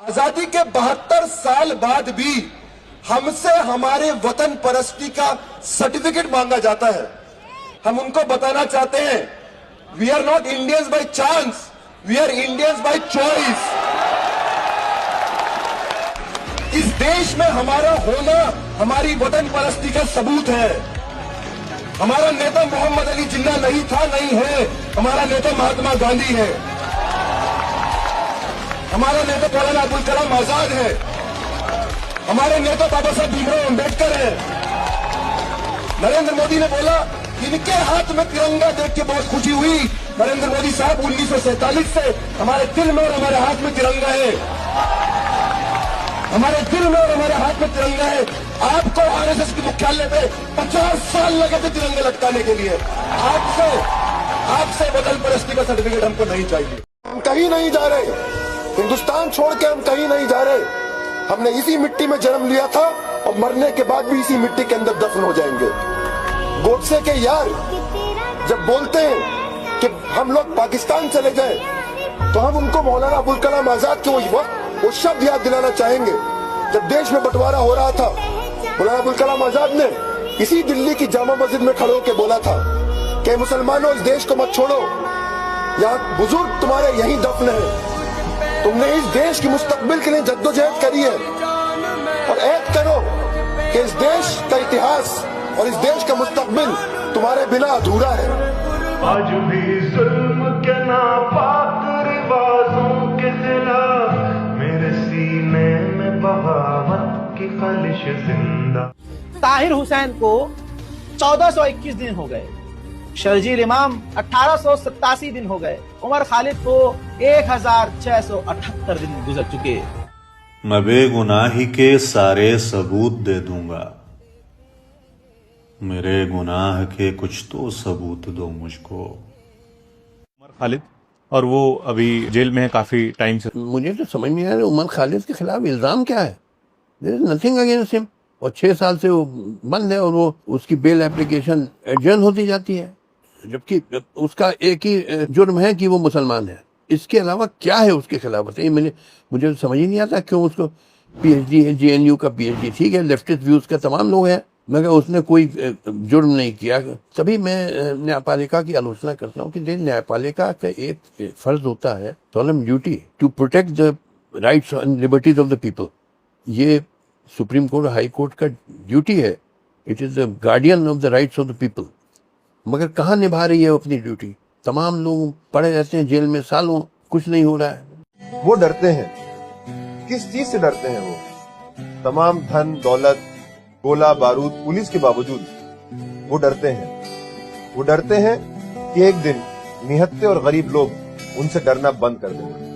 आजादी के 72 साल बाद भी हमसे हमारे वतन परस्ती का सर्टिफिकेट मांगा जाता है। हम उनको बताना चाहते हैं, we are not Indians by chance, we are Indians by choice. इस देश में हमारा होना हमारी वतन परस्ती का सबूत है। हमारा नेता मोहम्मद अली जिन्ना नहीं था, नहीं है। हमारा नेता महात्मा गांधी है। हमारा नेता मौलाना अबुल कलाम आजाद है। हमारे नेता बाबा साहब भीमराव अम्बेडकर है। नरेंद्र मोदी ने बोला, इनके हाथ में तिरंगा देख के बहुत खुशी हुई। नरेंद्र मोदी साहब 1947 से हमारे दिल में और हमारे हाथ में तिरंगा है। हमारे दिल में और हमारे हाथ में तिरंगा है। आपको आरएसएस के मुख्यालय पे 50 साल लगे थे तिरंगे लटकाने के लिए। आपसे वतन परस्ती का सर्टिफिकेट हमको नहीं चाहिए। हम कहीं नहीं जा रहे, हिंदुस्तान छोड़ के हम कहीं नहीं जा रहे। हमने इसी मिट्टी में जन्म लिया था और मरने के बाद भी इसी मिट्टी के अंदर दफन हो जाएंगे। गोडसे के यार जब बोलते हैं कि हम लोग पाकिस्तान चले गए, तो हम उनको मौलाना अबुल कलाम आजाद के वो शब्द याद दिलाना चाहेंगे। जब देश में बंटवारा हो रहा था, मौलाना अबुल कलाम आजाद ने इसी दिल्ली की जामा मस्जिद में खड़े होकर बोला था कि मुसलमानों, इस देश को मत छोड़ो, यहाँ बुजुर्ग तुम्हारे यहीं दफन है। तुमने इस देश की मुस्तकबिल के लिए जद्दोजहद करी है और ऐद करो कि इस देश का इतिहास और इस देश का मुस्तकबिल तुम्हारे बिना अधूरा है। आज भी जुल्म के नापाक रिवाजों के खिलाफ मेरे सीने में बगावत की खलिश जिंदा। ताहिर हुसैन को 1421 दिन हो गए, शर्जील इमाम 1887 दिन हो गए, उमर खालिद को 1678 दिन गुजर चुके। मैं बेगुनाही के सारे सबूत दे दूंगा, मेरे गुनाह के कुछ तो सबूत दो मुझको। उमर खालिद, और वो अभी जेल में है काफी टाइम से। मुझे तो समझ नहीं आ रहा उमर खालिद के खिलाफ इल्जाम क्या है। There is nothing against him, और 6 साल से वो बंद है और वो उसकी बेल एप्लीकेशन एडजर्न होती जाती है, जबकि उसका एक ही जुर्म है कि वो मुसलमान है। इसके अलावा क्या है उसके खिलाफ बताइए। मुझे तो समझ ही नहीं आता क्यों उसको पीएचडी है, जेएनयू का पीएचडी, ठीक है, लेफ्टिस्ट व्यूज का तमाम लोग हैं, मगर उसने कोई जुर्म नहीं किया। तभी मैं न्यायपालिका की आलोचना करता हूँ कि न्यायपालिका का एक फर्ज होता है, solemn duty to protect the rights and liberties of the people. ये सुप्रीम कोर्ट, हाई कोर्ट का ड्यूटी है। It is the guardian of the rights of the people. मगर कहाँ निभा रही है अपनी ड्यूटी। तमाम लोग पड़े रहते हैं जेल में सालों, कुछ नहीं हो रहा है। वो डरते हैं। किस चीज से डरते हैं वो? तमाम धन दौलत, गोला बारूद, पुलिस के बावजूद वो डरते हैं। वो डरते हैं कि एक दिन निहत्ते और गरीब लोग उनसे डरना बंद कर देंगे।